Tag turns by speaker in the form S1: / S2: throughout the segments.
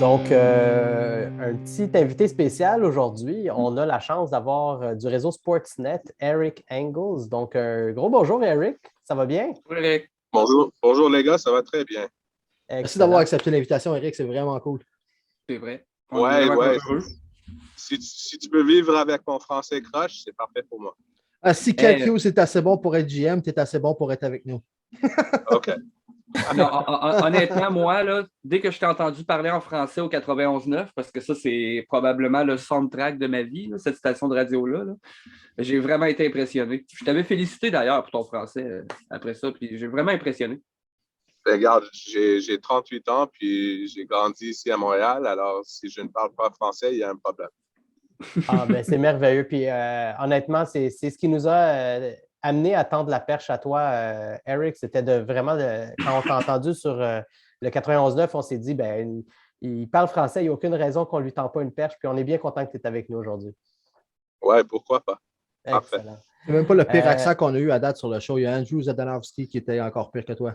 S1: Donc, un petit invité spécial aujourd'hui. On a la chance d'avoir du réseau Sportsnet, Eric Engels. Donc, un gros bonjour, Eric. Ça va bien?
S2: Oui,
S3: Bonjour, bonjour les gars, ça va très bien.
S4: Merci d'avoir
S1: Excellent.
S4: accepté l'invitation, Eric. C'est vraiment cool.
S2: c'est vrai. On est
S3: Ouais,
S2: vraiment
S3: ouais.
S2: heureux.
S3: Si tu peux vivre avec mon français croche, c'est parfait pour moi.
S4: Ah, si
S2: Eh,
S4: Calcio, c'est assez bon pour être GM, tu es assez bon pour être avec nous.
S3: OK.
S2: non, honnêtement, moi, là, dès que je t'ai entendu parler en français au 91.9, parce que ça, c'est probablement le soundtrack de ma vie, là, cette station de radio-là, là, j'ai vraiment été impressionné. Je t'avais félicité d'ailleurs pour ton français après ça, puis j'ai vraiment impressionné.
S3: Ben, regarde, j'ai 38 ans, puis j'ai grandi ici à Montréal, alors si je ne parle pas français, il y a un problème.
S1: Ah, ben, c'est merveilleux. Puis, honnêtement, c'est ce qui nous a amené à tendre la perche à toi, Eric. C'était quand on t'a entendu sur le 91.9, on s'est dit, ben, il parle français, il n'y a aucune raison qu'on ne lui tend pas une perche. Puis, on est bien content que tu es avec nous aujourd'hui.
S3: Ouais, pourquoi pas? Parfait.
S1: Excellent.
S4: C'est même pas le pire
S1: Euh,
S4: accent qu'on a eu à date sur le show. Il y a Andrew Zadanowski qui était encore pire que toi.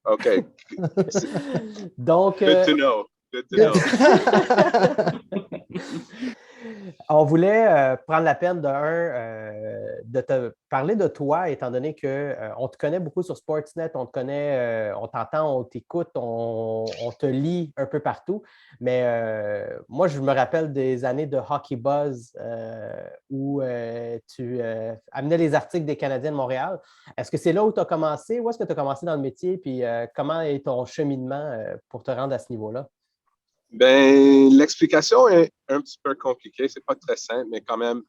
S3: OK.
S1: Donc,
S3: Good to know. Good to know.
S1: on voulait prendre la peine de te parler de toi, étant donné qu'on te connaît beaucoup sur Sportsnet, on te connaît, on t'entend, on t'écoute, on te lit un peu partout. Mais moi, je me rappelle des années de Hockey Buzz où tu amenais les articles des Canadiens de Montréal. Est-ce que c'est là où tu as commencé? Où est-ce que tu as commencé dans le métier? Puis comment est ton cheminement pour te rendre à ce niveau-là?
S3: Ben, l'explication est un petit peu compliquée, c'est pas très simple, mais quand même,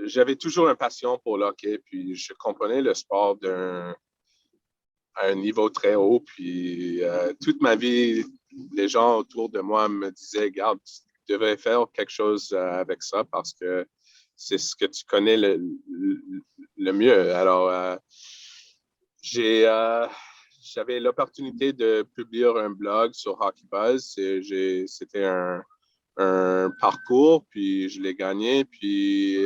S3: j'avais toujours une passion pour le hockey, puis je comprenais le sport à un niveau très haut, puis toute ma vie, les gens autour de moi me disaient, regarde, tu devrais faire quelque chose avec ça parce que c'est ce que tu connais le mieux. Alors, j'ai, j'avais l'opportunité de publier un blog sur Hockey Buzz. C'était un parcours, puis je l'ai gagné, puis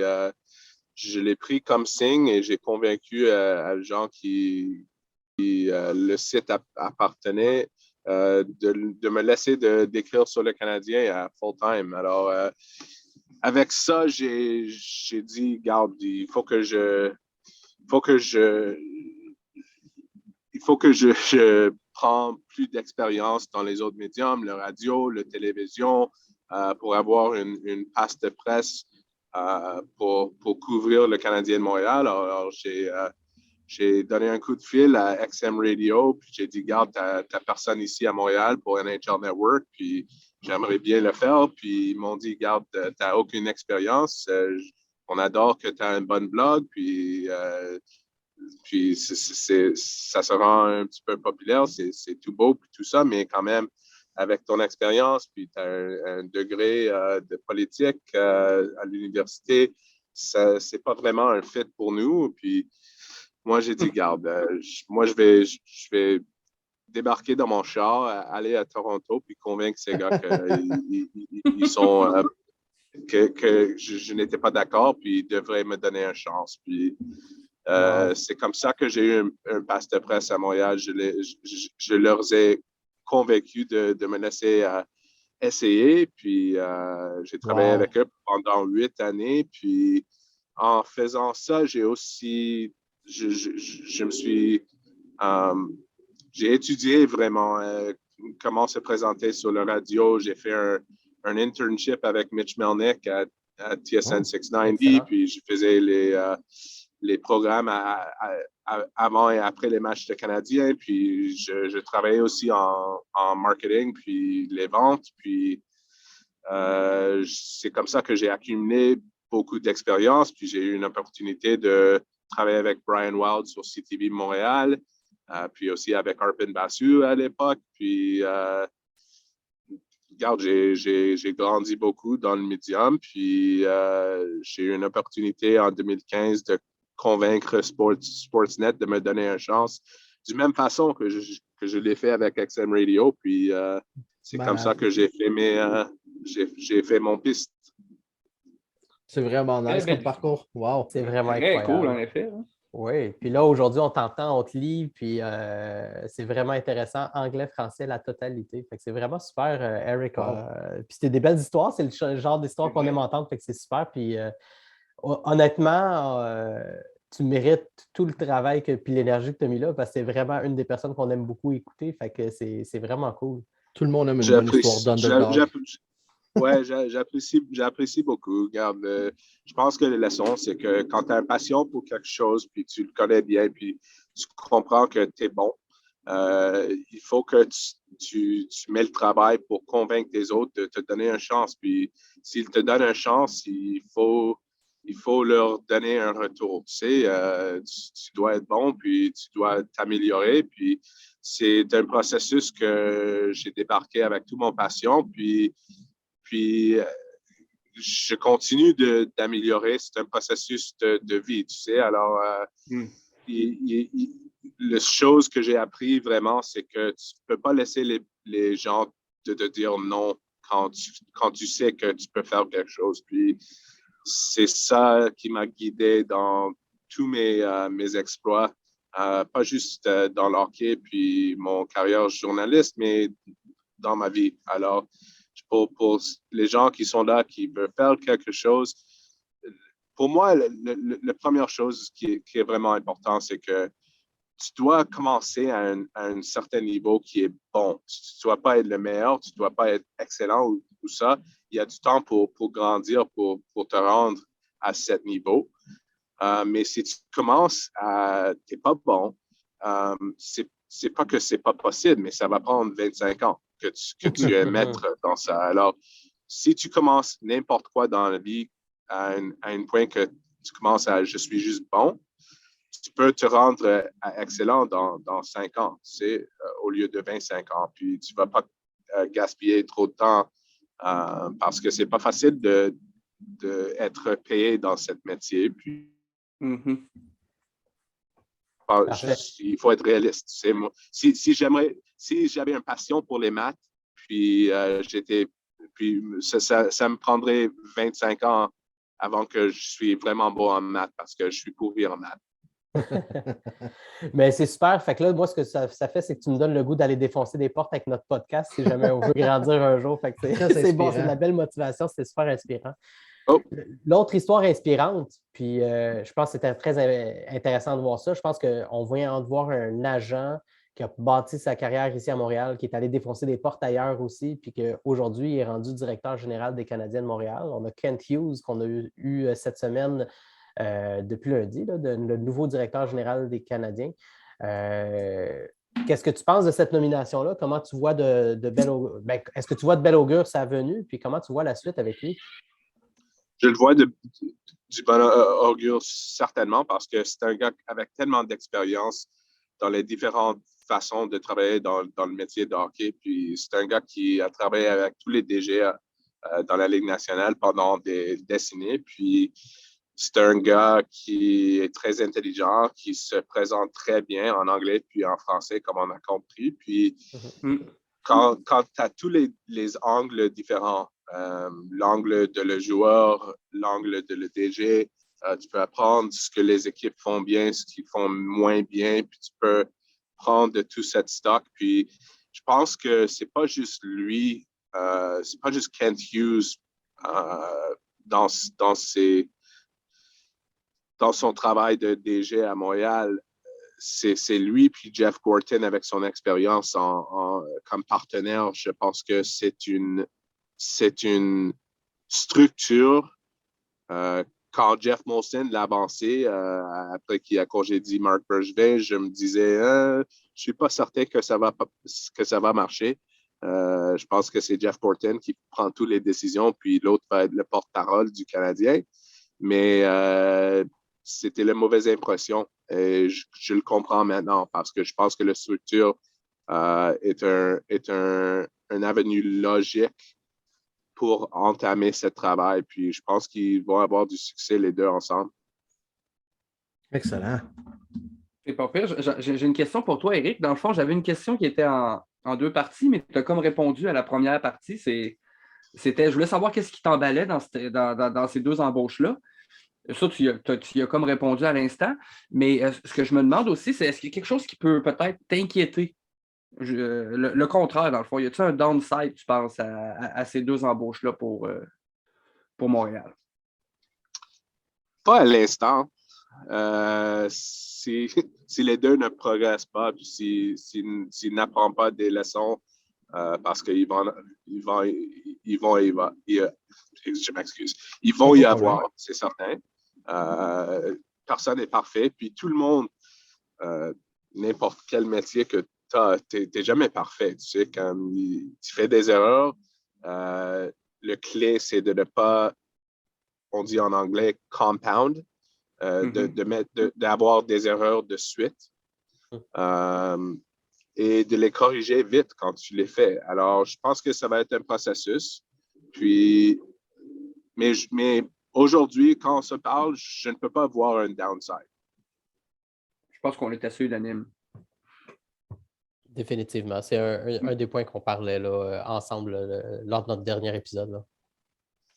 S3: je l'ai pris comme signe et j'ai convaincu les gens qui le site appartenait de me laisser d'écrire sur le Canadien à full-time. Alors, avec ça, j'ai dit, garde, il faut que je, il faut que je prends plus d'expérience dans les autres médiums, le radio, la télévision, pour avoir une passe de presse pour couvrir le Canadien de Montréal. Alors j'ai donné un coup de fil à XM Radio, puis j'ai dit, garde, t'as personne ici à Montréal pour NHL Network, puis j'aimerais bien le faire. Puis ils m'ont dit, garde, t'as aucune expérience, on adore que tu as un bon blog, puis ça se rend un petit peu populaire, c'est tout beau, puis tout ça, mais quand même, avec ton expérience, puis tu as un degré de politique à l'université, c'est pas vraiment un fit pour nous. Puis moi, j'ai dit, garde, moi, je vais débarquer dans mon char, aller à Toronto, puis convaincre ces gars qu'ils sont, que je n'étais pas d'accord, puis ils devraient me donner une chance. Puis
S1: Wow.
S3: c'est comme ça que j'ai eu un passe de presse à Montréal. Je leur ai convaincu de me laisser essayer. Puis j'ai travaillé
S1: Wow.
S3: avec eux pendant 8 années. Puis en faisant ça, je me suis, j'ai étudié vraiment comment se présenter sur le radio. J'ai fait un internship avec Mitch Melnick à TSN
S1: Oh,
S3: 690,
S1: excellent.
S3: puis je faisais les programmes avant et après les matchs de Canadiens. Puis je travaillais aussi en marketing, puis les ventes. Puis c'est comme ça que j'ai accumulé beaucoup d'expérience. Puis j'ai eu une opportunité de travailler avec Brian Wild sur CTV Montréal, puis aussi avec Arpin Basu à l'époque. Puis regarde, j'ai grandi beaucoup dans le médium, puis j'ai eu une opportunité en 2015 de convaincre Sportsnet de me donner une chance, du même façon que je l'ai fait avec XM Radio, puis c'est comme ça
S4: Malade.
S3: que j'ai fait mon piste.
S4: C'est vraiment
S2: Eh
S4: nice comme
S2: ben,
S4: parcours. Wow.
S1: C'est vraiment
S2: très cool,
S1: incroyable.
S2: en effet. Hein.
S1: Oui, puis là, aujourd'hui, on t'entend, on te lit, puis c'est vraiment intéressant. Anglais, français, la totalité. Fait que c'est vraiment super, Eric.
S4: Wow.
S1: Puis c'était des belles histoires, c'est le genre d'histoire qu'on aime entendre, fait que c'est super. Puis honnêtement, tu mérites tout le travail puis l'énergie que tu as mis là, parce que c'est vraiment une des personnes qu'on aime beaucoup écouter. Fait que c'est vraiment cool.
S4: Tout le monde aime une bonne histoire d'underdog.
S3: Ouais, j'apprécie beaucoup. Regarde, je pense que la leçon, c'est que quand tu as une passion pour quelque chose, puis tu le connais bien, puis tu comprends que tu es bon, il faut que tu mets le travail pour convaincre les autres de te donner une chance. Puis s'ils te donnent une chance, il faut leur donner un retour. Tu sais, tu dois être bon, puis tu dois t'améliorer. Puis c'est un processus que j'ai débarqué avec toute mon passion. Puis je continue d'améliorer. C'est un processus de vie, tu sais. Alors, la chose que j'ai appris vraiment, c'est que tu ne peux pas laisser les gens te dire non quand tu sais que tu peux faire quelque chose. Puis c'est ça qui m'a guidé dans tous mes exploits, pas juste dans l'hockey puis mon carrière journaliste, mais dans ma vie. Alors, pour les gens qui sont là, qui veulent faire quelque chose, pour moi, la première chose qui est vraiment importante, c'est que tu dois commencer à un certain niveau qui est bon. Tu ne dois pas être le meilleur, tu ne dois pas être excellent ou tout ça. Il y a du temps pour grandir, pour te rendre à ce niveau. Mais si tu commences à tu n'es pas bon, c'est pas que c'est pas possible, mais ça va prendre 25 ans que tu es maître dans ça. Alors, si tu commences n'importe quoi dans la vie à un point que tu commences à je suis juste bon, tu peux te rendre excellent dans 5 ans, tu sais, au lieu de 25 ans. Puis tu ne vas pas gaspiller trop de temps parce que ce n'est pas facile d'être payé dans ce métier. Puis, il faut être réaliste. Tu sais, moi, si j'avais une passion pour les maths, puis ça me prendrait 25 ans avant que je suis vraiment bon en maths parce que je suis pourri en maths.
S1: Mais c'est super. Fait que là, moi, ce que ça fait, c'est que tu me donnes le goût d'aller défoncer des portes avec notre podcast si jamais on veut grandir un jour. Fait que c'est bon, c'est de la belle motivation, c'est super inspirant.
S3: Oh.
S1: L'autre histoire inspirante, puis je pense que c'était très intéressant de voir ça. Je pense qu'on vient de voir un agent qui a bâti sa carrière ici à Montréal, qui est allé défoncer des portes ailleurs aussi, puis qu'aujourd'hui, il est rendu directeur général des Canadiens de Montréal. On a Kent Hughes qu'on a eu cette semaine depuis lundi, là, le nouveau directeur général des Canadiens. Qu'est-ce que tu penses de cette nomination-là? Comment tu vois est-ce que tu vois de bel augure sa venue? Puis comment tu vois la suite avec lui?
S3: Je le vois du bon augure certainement parce que c'est un gars avec tellement d'expérience dans les différentes façons de travailler dans le métier de hockey. Puis c'est un gars qui a travaillé avec tous les DG dans la Ligue nationale pendant des décennies. Puis c'est un gars qui est très intelligent, qui se présente très bien en anglais puis en français, comme on a compris. Puis quand tu as tous les angles différents, l'angle de le joueur, l'angle de le DG, tu peux apprendre ce que les équipes font bien, ce qu'ils font moins bien, puis tu peux prendre de tout cette stock. Puis je pense que c'est pas juste lui, c'est pas juste Kent Hughes dans son travail de DG à Montréal. C'est lui puis Jeff Gorton avec son expérience comme partenaire. Je pense que c'est une structure. Quand Jeff Molson l'a avancé, après qu'il a congédié Marc Bergevin, je me disais, je ne suis pas certain que ça va marcher. Je pense que c'est Jeff Gorton qui prend toutes les décisions, puis l'autre va être le porte-parole du Canadien. Mais c'était la mauvaise impression. Et je le comprends maintenant parce que je pense que la structure est un avenue logique pour entamer ce travail. Puis je pense qu'ils vont avoir du succès les deux ensemble.
S4: Excellent.
S2: C'est pas pire. J'ai une question pour toi, Éric. Dans le fond, j'avais une question qui était en 2 parties, mais tu as comme répondu à la première partie. C'était, je voulais savoir qu'est-ce qui t'emballait dans ces 2 embauches-là. Ça, tu y as comme répondu à l'instant. Mais ce que je me demande aussi, c'est est-ce qu'il y a quelque chose qui peut peut-être t'inquiéter? Le contraire, dans le fond. Y a-t-il un downside, tu penses, à ces deux embauches-là pour Montréal?
S3: Pas à l'instant. Si les deux ne progressent pas, puis s'ils n'apprennent pas des leçons, parce qu'ils vont, je m'excuse, ils vont y avoir, c'est certain. Personne n'est parfait, puis tout le monde, n'importe quel métier que tu n'es jamais parfait. Tu sais, quand tu fais des erreurs, le clé, c'est de ne pas, on dit en anglais, compound, d'avoir des erreurs de suite et de les corriger vite quand tu les fais. Alors, je pense que ça va être un processus. Puis, mais aujourd'hui, quand on se parle, je ne peux pas voir un downside.
S2: Je pense qu'on est assez unanime.
S1: Définitivement. C'est un des points qu'on parlait là, ensemble lors de notre dernier épisode. Là.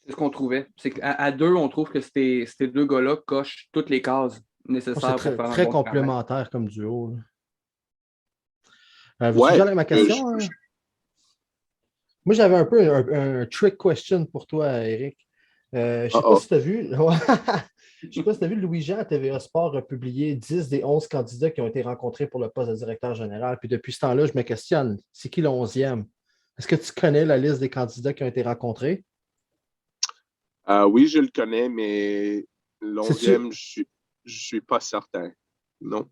S2: C'est ce qu'on trouvait. C'est qu'à deux, on trouve que ces deux gars-là cochent toutes les cases nécessaires
S4: pour faire très bon complémentaire comme duo. Veux-tu dire ma question? Moi, j'avais un peu un trick question pour toi, Eric. Je ne sais pas si tu as vu. Je ne sais pas si tu as vu, Louis-Jean à TVA Sport a publié 10 des 11 candidats qui ont été rencontrés pour le poste de directeur général. Puis depuis ce temps-là, je me questionne, c'est qui le 11e? Est-ce que tu connais la liste des candidats qui ont été rencontrés?
S3: Oui, je le connais, mais l'11e, je ne suis pas certain. Non.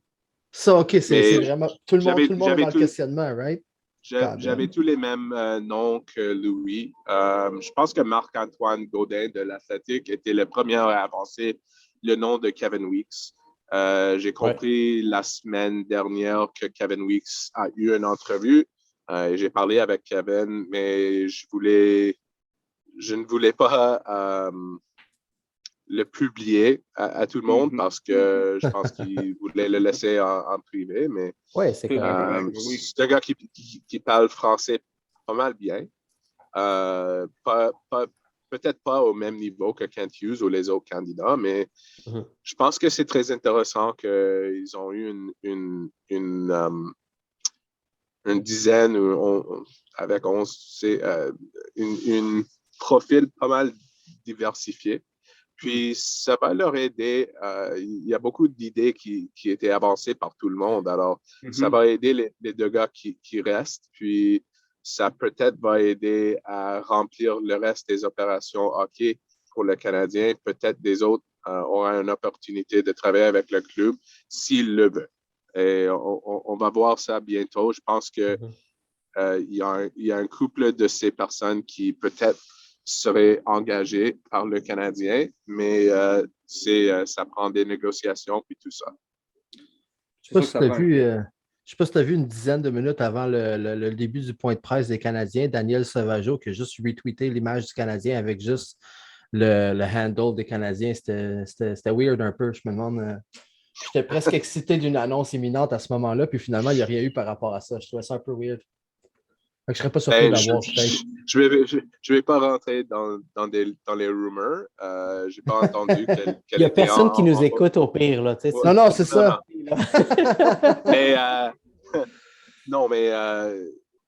S4: Ça, OK, c'est vraiment... Tout le monde est dans le questionnement, right?
S3: J'avais tous les mêmes noms que Louis. Je pense que Marc-Antoine Gaudin de l'Athlétique était le premier à avancer le nom de Kevin Weeks. J'ai compris la semaine dernière que Kevin Weeks a eu une entrevue. J'ai parlé avec Kevin, mais je ne voulais pas le publier à tout le monde parce que je pense qu'il voulait le laisser en privé. Mais
S1: c'est correct.
S3: C'est un gars qui parle français pas mal bien. Peut-être pas au même niveau que Kent Hughes ou les autres candidats, mais je pense que c'est très intéressant qu'ils ont eu une dizaine avec 11, c'est une profil pas mal diversifié. Puis, ça va leur aider. Il y a beaucoup d'idées qui étaient avancées par tout le monde. Alors, ça va aider les deux gars qui restent. Puis, ça peut-être va aider à remplir le reste des opérations hockey pour le Canadien. Peut-être des autres auront une opportunité de travailler avec le club s'ils le veulent. Et on va voir ça bientôt. Je pense qu'il y a un couple de ces personnes qui peut-être seraient engagées par le Canadien, mais ça prend des négociations puis tout ça.
S4: Je ne sais pas si tu as vu une dizaine de minutes avant le début du point de presse des Canadiens, Daniel Sauvageau qui a juste retweeté l'image du Canadien avec juste le handle des Canadiens. C'était weird un peu. Je me demande... J'étais presque excité d'une annonce imminente à ce moment-là, puis finalement, il n'y a rien eu par rapport à ça. Je trouvais ça un peu weird. Je ne serais pas surpris d'avoir peut-être.
S3: Je vais pas rentrer dans les rumeurs. Je n'ai pas entendu qu'elle
S1: il n'y a personne qui nous écoute au pire. Là,
S4: non, c'est ça.
S3: Mais non, mais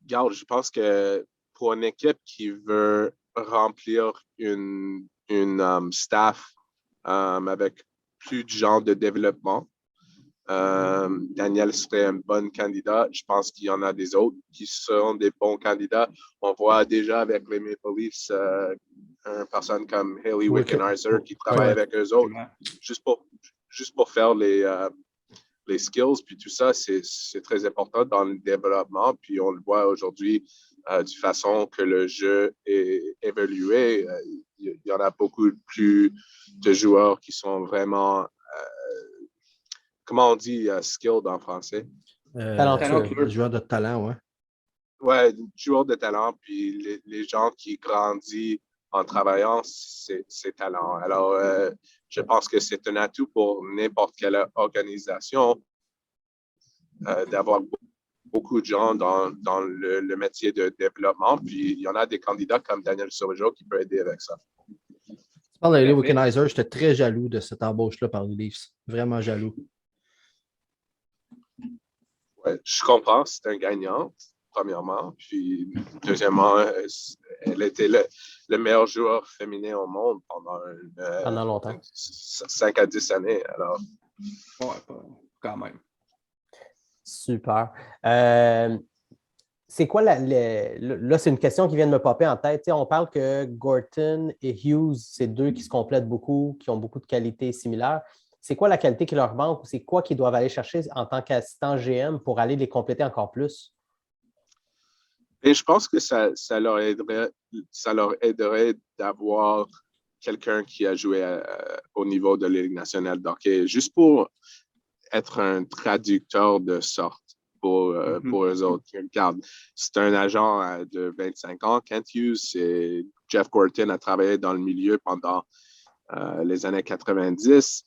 S3: regarde, je pense que pour une équipe qui veut remplir une staff avec plus de gens de développement, Daniel serait un bon candidat. Je pense qu'il y en a des autres qui seront des bons candidats. On voit déjà avec les Maple Leafs une personne comme Haley Wickenheiser qui travaille avec eux autres juste pour faire les skills. Puis tout ça, c'est très important dans le développement. Puis on le voit aujourd'hui de façon que le jeu est évolué. Il y en a beaucoup plus de joueurs qui sont vraiment... comment on dit skilled en français?
S4: Talentueux. Joueur de talent, ouais.
S3: Ouais, joueur de talent, puis les gens qui grandissent en travaillant, c'est talent. Alors, je pense que c'est un atout pour n'importe quelle organisation d'avoir beaucoup de gens dans le métier de développement. Puis, il y en a des candidats comme Daniel Sauvageau qui peut aider avec ça.
S4: parles d'Eli Wickenheiser, j'étais très jaloux de cette embauche-là par les Leafs. Vraiment jaloux.
S3: Ouais, je comprends, c'est un gagnant, premièrement. Puis, deuxièmement, elle était le meilleur joueur féminin au monde
S1: Pendant longtemps.
S3: 5 à 10 années. Alors,
S2: Ouais, quand même.
S1: Super. C'est quoi là, c'est une question qui vient de me popper en tête. On parle que Gorton et Hughes, c'est deux qui se complètent beaucoup, qui ont beaucoup de qualités similaires. C'est quoi la qualité qui leur manque ou c'est quoi qu'ils doivent aller chercher en tant qu'assistant GM pour aller les compléter encore plus?
S3: et je pense que ça leur aiderait d'avoir quelqu'un qui a joué au niveau de la Ligue nationale d'hockey, juste pour être un traducteur de sorte pour eux autres. Regarde, c'est un agent de 25 ans. Kent Hughes et Jeff Gorton a travaillé dans le milieu pendant les années 90.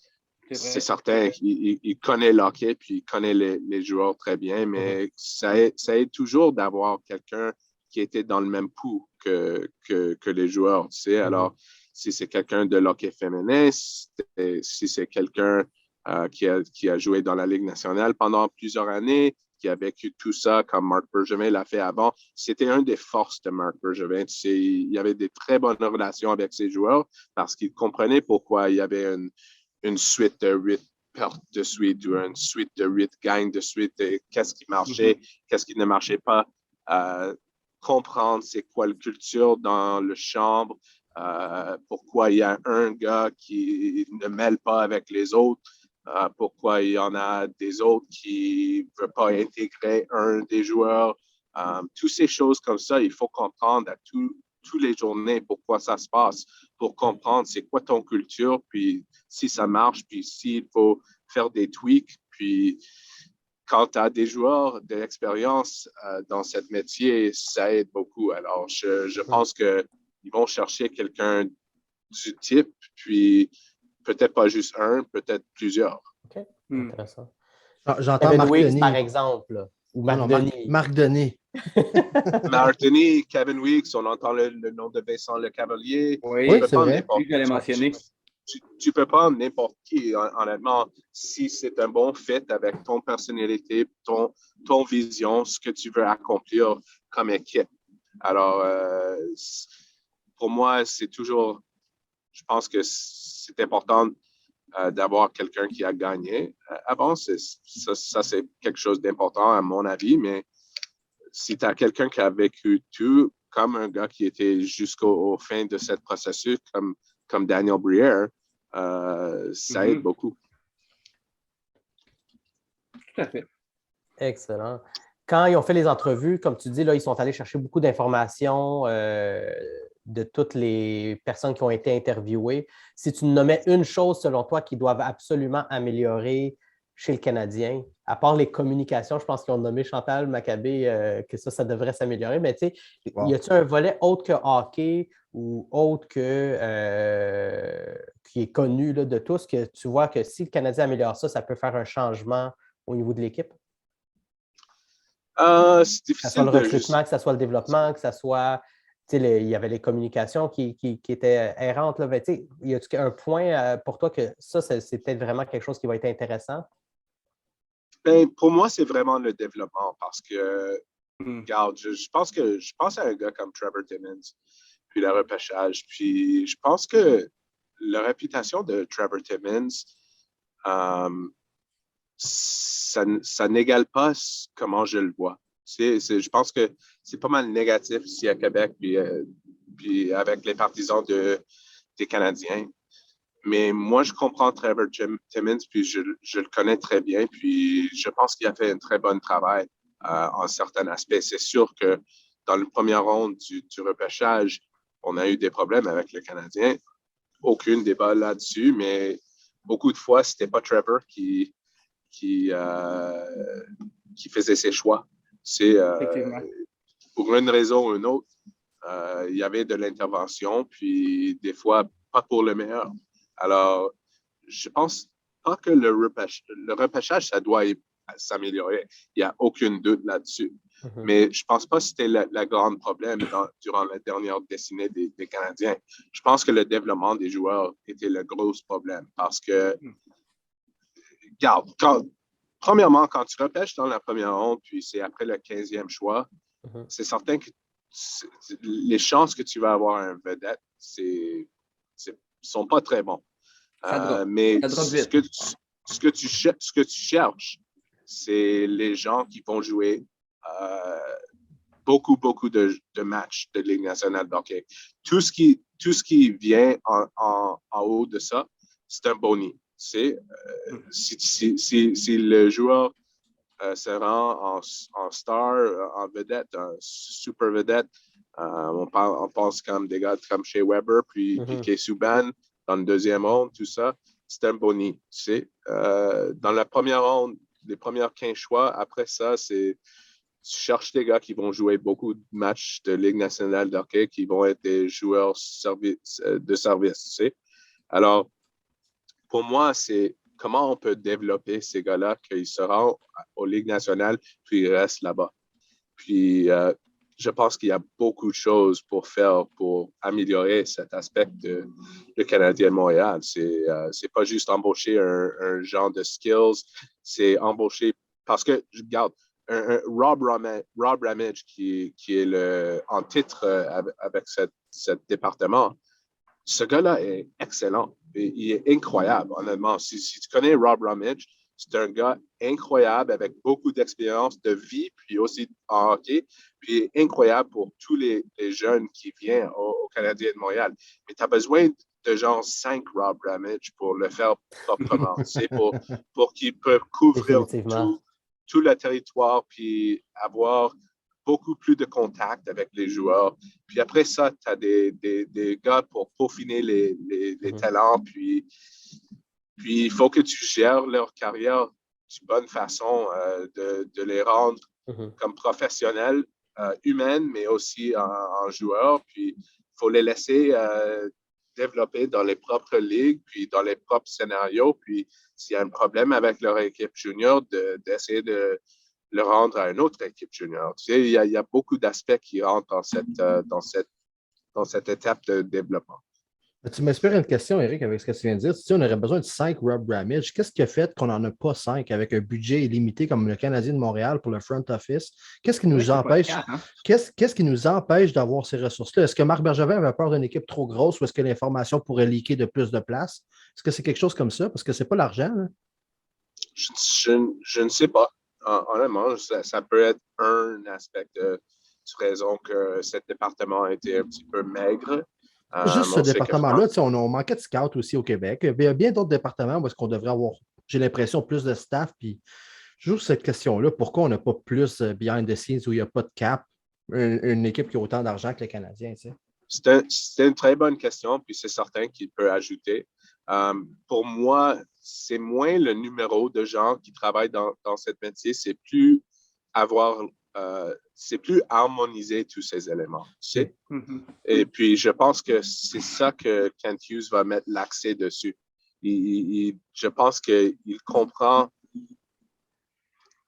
S3: C'est certain qu'il connaît l'hockey puis il connaît les joueurs très bien, mais ça aide toujours d'avoir quelqu'un qui était dans le même pool que les joueurs. Tu sais? Alors, si c'est quelqu'un de l'hockey féminin, si c'est quelqu'un qui a joué dans la Ligue nationale pendant plusieurs années, qui a vécu tout ça comme Marc Bergevin l'a fait avant. C'était une des forces de Marc Bergevin. Tu sais, il y avait des très bonnes relations avec ses joueurs parce qu'il comprenait pourquoi il y avait une suite de 8 pertes de suite ou une suite de 8 gagnes de suite. Qu'est-ce qui marchait, qu'est-ce qui ne marchait pas. Comprendre c'est quoi la culture dans le chambre, pourquoi il y a un gars qui ne mêle pas avec les autres. Pourquoi il y en a des autres qui ne veulent pas intégrer un des joueurs. Toutes ces choses comme ça, il faut comprendre à tous les journées pourquoi ça se passe, pour comprendre c'est quoi ton culture, puis si ça marche, puis s'il faut faire des tweaks. Puis quand tu as des joueurs de l'expérience dans ce métier, ça aide beaucoup. Alors, je pense qu'ils vont chercher quelqu'un du type, puis peut-être pas juste un, peut-être plusieurs.
S1: OK, intéressant.
S4: J'entends
S1: Kevin
S4: Marc
S1: Weeks,
S4: Denis.
S1: par exemple. Là. Ou Marc Denis.
S4: Marc Denis.
S3: Marc Denis, Kevin Weeks, on entend le nom de Vincent Le Cavalier.
S2: Oui,
S4: c'est vrai.
S2: Oui, j'allais mentionner.
S3: Tu peux pas n'importe qui, honnêtement, si c'est un bon fit avec ton personnalité, ton vision, ce que tu veux accomplir comme équipe. Alors, pour moi, c'est toujours, je pense que c'est important d'avoir quelqu'un qui a gagné. Avant, ça, c'est quelque chose d'important à mon avis, mais si tu as quelqu'un qui a vécu tout, comme un gars qui était jusqu'au fin de ce processus, comme Daniel Briere, ça aide beaucoup.
S2: Tout à fait.
S1: Excellent. Quand ils ont fait les entrevues, comme tu dis, là, ils sont allés chercher beaucoup d'informations de toutes les personnes qui ont été interviewées. Si tu nommais une chose, selon toi, qu'ils doivent absolument améliorer chez le Canadien, à part les communications, je pense qu'ils ont nommé Chantal Maccabé que ça devrait s'améliorer. Mais tu sais, y a-t-il un volet autre que hockey ou autre que qui est connu là, de tous, que tu vois que si le Canadien améliore ça, ça peut faire un changement au niveau de l'équipe?
S3: C'est difficile.
S1: Que ce soit le recrutement, que ce soit le développement, que ce soit. Il y avait les communications qui étaient errantes. Là, mais, y a-t-il un point pour toi que ça, c'est peut-être vraiment quelque chose qui va être intéressant?
S3: Ben, pour moi, c'est vraiment le développement parce que, regarde, je pense à un gars comme Trevor Timmins, puis le repêchage. Puis je pense que la réputation de Trevor Timmins, ça n'égale pas comment je le vois. Je pense que c'est pas mal négatif ici à Québec, puis avec les partisans des Canadiens. Mais moi, je comprends Trevor Timmins, puis je le connais très bien, puis je pense qu'il a fait un très bon travail en certains aspects. C'est sûr que dans le premier ronde du repêchage, on a eu des problèmes avec le Canadien. Aucun débat là-dessus, mais beaucoup de fois, c'était pas Trevor qui faisait ses choix. C'est pour une raison ou une autre, il y avait de l'intervention, puis des fois, pas pour le meilleur. Alors, je pense pas que le repêchage, ça doit s'améliorer. Il n'y a aucun doute là-dessus. Mais je ne pense pas que c'était le grand problème durant la dernière décennie des Canadiens. Je pense que le développement des joueurs était le gros problème parce que, regarde, premièrement, quand tu repêches dans la première ronde, puis c'est après le 15e choix, c'est certain que les chances que tu vas avoir un vedette, sont pas très bons. Mais ce que tu cherches, c'est les gens qui vont jouer beaucoup de matchs de Ligue nationale de hockey. Tout ce qui vient en haut de ça, c'est un boni. Si le joueur se rend en star, en vedette, en super vedette, on pense comme des gars comme Shea Weber, puis Piquet Subban dans le deuxième ronde, tout ça, c'est un boni. Dans la première ronde, les premières 15 choix, après ça, tu cherches des gars qui vont jouer beaucoup de matchs de Ligue nationale de hockey, qui vont être des joueurs de service. Alors, pour moi, c'est comment on peut développer ces gars-là, qu'ils se rendent aux Ligues nationales, puis ils restent là-bas. Puis, je pense qu'il y a beaucoup de choses pour faire pour améliorer cet aspect de Canadien de Montréal. C'est pas juste embaucher un genre de skills, c'est embaucher parce que, regarde, Rob Ramage qui est en titre avec ce département, ce gars-là est excellent. Il est incroyable, honnêtement. Si tu connais Rob Ramage, c'est un gars incroyable avec beaucoup d'expérience de vie, puis aussi en hockey, puis incroyable pour tous les jeunes qui viennent au Canadien de Montréal. Mais tu as besoin de genre 5 Rob Ramage pour le faire proprement. C'est pour qu'il peut couvrir tout le territoire, puis avoir beaucoup plus de contact avec les joueurs. Puis après ça, tu as des gars pour peaufiner les talents, puis il faut que tu gères leur carrière d'une bonne façon, de les rendre comme professionnels, humains, mais aussi en joueurs. Puis il faut les laisser développer dans les propres ligues, puis dans les propres scénarios. Puis s'il y a un problème avec leur équipe junior, d'essayer de le rendre à une autre équipe junior. Tu sais, il y a beaucoup d'aspects qui rentrent dans cette étape de développement.
S4: Tu m'inspires une question, Eric, avec ce que tu viens de dire. Si on aurait besoin de 5 Rob Ramage, qu'est-ce qui a fait qu'on n'en a pas 5 avec un budget illimité comme le Canadien de Montréal pour le front office? Qu'est-ce qui nous empêche? Qu'est-ce qui nous empêche d'avoir ces ressources-là? Est-ce que Marc Bergevin avait peur d'une équipe trop grosse ou est-ce que l'information pourrait leaker de plus de place? Est-ce que c'est quelque chose comme ça? Parce que c'est pas l'argent. Hein?
S3: Je ne sais pas. Honnêtement, ça peut être un aspect de raison que ce département a été un petit peu maigre.
S4: Juste ce département-là, on manquait de scouts aussi au Québec. Il y a bien d'autres départements où est-ce qu'on devrait avoir, j'ai l'impression, plus de staff. Puis, juste cette question-là, pourquoi on n'a pas plus behind the scenes où il n'y a pas de cap, une équipe qui a autant d'argent que les Canadiens? Tu sais?
S3: C'est une très bonne question, puis c'est certain qu'il peut ajouter. Pour moi, c'est moins le numéro de gens qui travaillent dans ce métier, c'est plus harmoniser tous ces éléments. Tu sais? Et puis, je pense que c'est ça que Kent Hughes va mettre l'accent dessus. Je pense qu'il comprend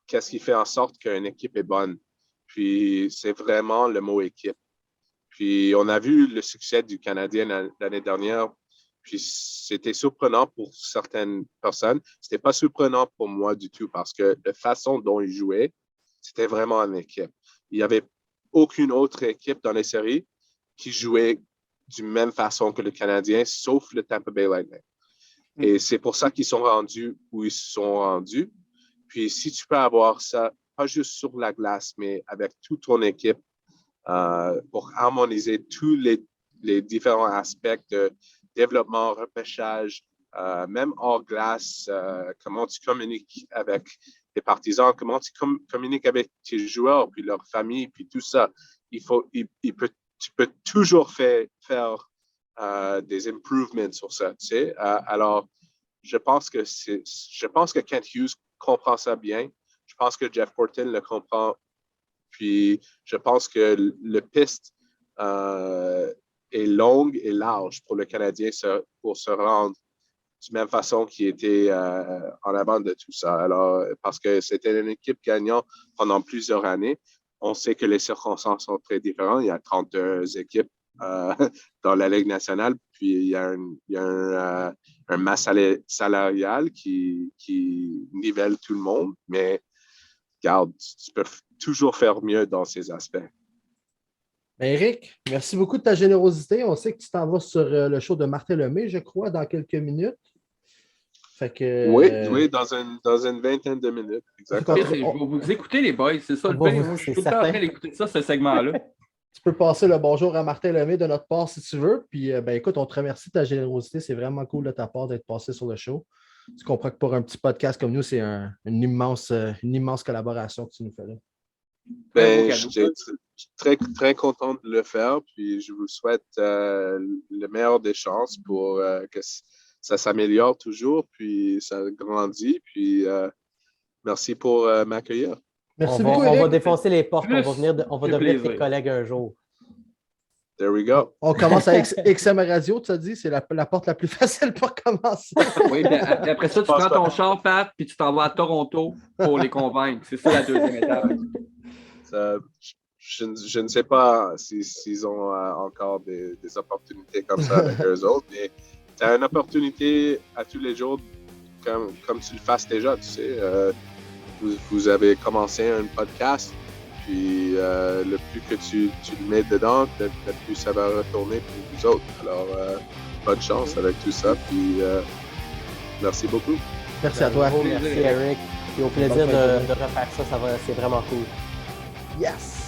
S3: qu'est-ce qui fait en sorte qu'une équipe est bonne. Puis, c'est vraiment le mot équipe. Puis, on a vu le succès du Canadien l'année dernière. Puis, c'était surprenant pour certaines personnes. C'était pas surprenant pour moi du tout parce que la façon dont ils jouaient, c'était vraiment une équipe. Il n'y avait aucune autre équipe dans les séries qui jouait d'une même façon que le Canadien, sauf le Tampa Bay Lightning. Et c'est pour ça qu'ils sont rendus où ils sont rendus. Puis si tu peux avoir ça, pas juste sur la glace, mais avec toute ton équipe, pour harmoniser tous les différents aspects de développement, repêchage, même hors glace, comment tu communiques avec tes partisans, comment tu communiques avec tes joueurs, puis leur famille, puis tout ça. Tu peux toujours faire des improvements sur ça, tu sais. Alors, je pense que Kent Hughes comprend ça bien. Je pense que Jeff Gorton le comprend. Puis, je pense que le piste est longue et large pour le Canadien pour se rendre même façon qu'ils étaient en avant de tout ça. Alors, parce que c'était une équipe gagnante pendant plusieurs années. On sait que les circonstances sont très différentes. Il y a 32 équipes dans la Ligue nationale, puis il y a un masse salariale qui nivelle tout le monde, mais regarde, tu peux toujours faire mieux dans ces aspects.
S4: Éric, merci beaucoup de ta générosité. On sait que tu t'en vas sur le show de Martin Lemay, je crois, dans quelques minutes. Fait que,
S3: oui, dans une vingtaine de minutes. Exactement.
S2: Vous écoutez les boys, c'est ça le bien. Moi, je suis tout le temps en train d'écouter ça, ce segment-là.
S4: Tu peux passer le bonjour à Martin Lemay de notre part si tu veux. Puis, écoute, on te remercie de ta générosité. C'est vraiment cool de ta part d'être passé sur le show. Tu comprends que pour un petit podcast comme nous, c'est une immense collaboration que tu nous fais là.
S3: Je suis très, très content de le faire. Puis, je vous souhaite le meilleur des chances pour que ça s'améliore toujours. Puis, ça grandit. Puis, merci pour m'accueillir.
S4: Merci beaucoup, Eric.
S1: On va défoncer les portes. On va devenir tes collègues un jour.
S3: There we go.
S4: On commence avec XM Radio, tu as dit, c'est la porte la plus facile pour commencer.
S2: Oui, après ça, tu prends ton char, Pat, puis tu t'en vas à Toronto pour les convaincre. C'est ça la deuxième étape.
S3: Je ne sais pas s'ils ont encore des opportunités comme ça avec eux autres, mais tu as une opportunité à tous les jours, comme tu le fasses déjà, tu sais. Vous avez commencé un podcast, puis le plus que tu le mets dedans, le plus ça va retourner pour vous autres. Alors, bonne chance avec tout ça, puis merci beaucoup.
S4: Merci à toi.
S1: Merci Eric. Et au plaisir de refaire ça, c'est vraiment cool.
S4: Yes!